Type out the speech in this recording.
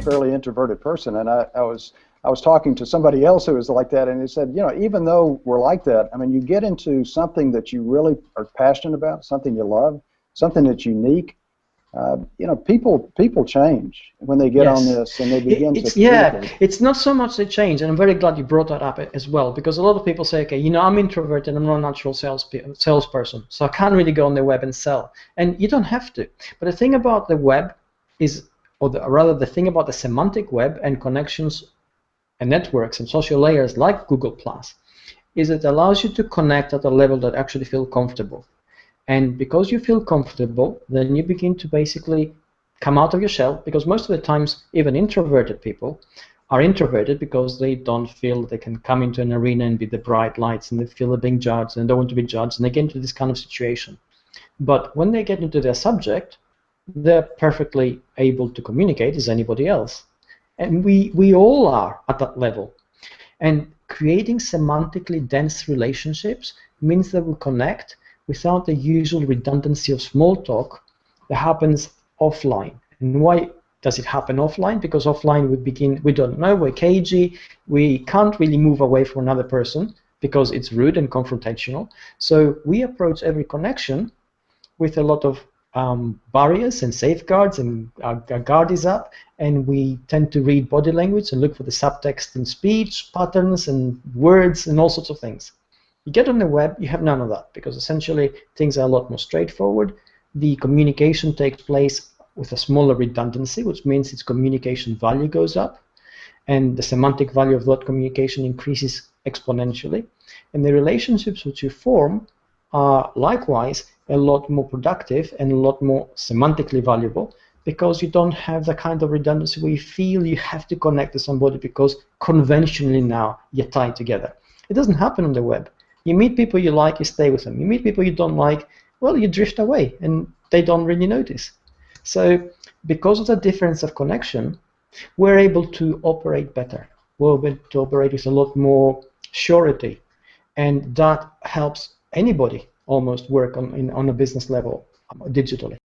fairly introverted person, and I was talking to somebody else who was like that, and he said, you know, even though we're like that, I mean, you get into something that you really are passionate about, something you love, something that's unique. You know, people change when they get on this and they begin to communicate. It's not so much they change, and I'm very glad you brought that up as well, because a lot of people say, okay, you know, I'm introverted, I'm not a natural salesperson, so I can't really go on the web and sell. And you don't have to. But the thing about the web is, rather the thing about the semantic web and connections and networks and social layers like Google+, is it allows you to connect at a level that actually feel comfortable. And because you feel comfortable, then you begin to basically come out of your shell, because most of the times, even introverted people are introverted because they don't feel they can come into an arena and be the bright lights, and they feel they're being judged and don't want to be judged, and they get into this kind of situation. But when they get into their subject, they're perfectly able to communicate as anybody else. And we all are at that level. And creating semantically dense relationships means that we connect without the usual redundancy of small talk that happens offline. And why does it happen offline? Because offline we don't know, we're cagey, we can't really move away from another person because it's rude and confrontational. So we approach every connection with a lot of barriers and safeguards, and our guard is up, and we tend to read body language and look for the subtext in speech patterns and words and all sorts of things. You get on the web, you have none of that, because essentially things are a lot more straightforward. The communication takes place with a smaller redundancy, which means its communication value goes up, and the semantic value of that communication increases exponentially. And the relationships which you form are likewise a lot more productive and a lot more semantically valuable, because you don't have the kind of redundancy where you feel you have to connect to somebody because conventionally now you're tied together. It doesn't happen on the web. You meet people you like, you stay with them. You meet people you don't like, well, you drift away, and they don't really notice. So because of the difference of connection, we're able to operate better. We're able to operate with a lot more surety, and that helps anybody almost work on a business level digitally.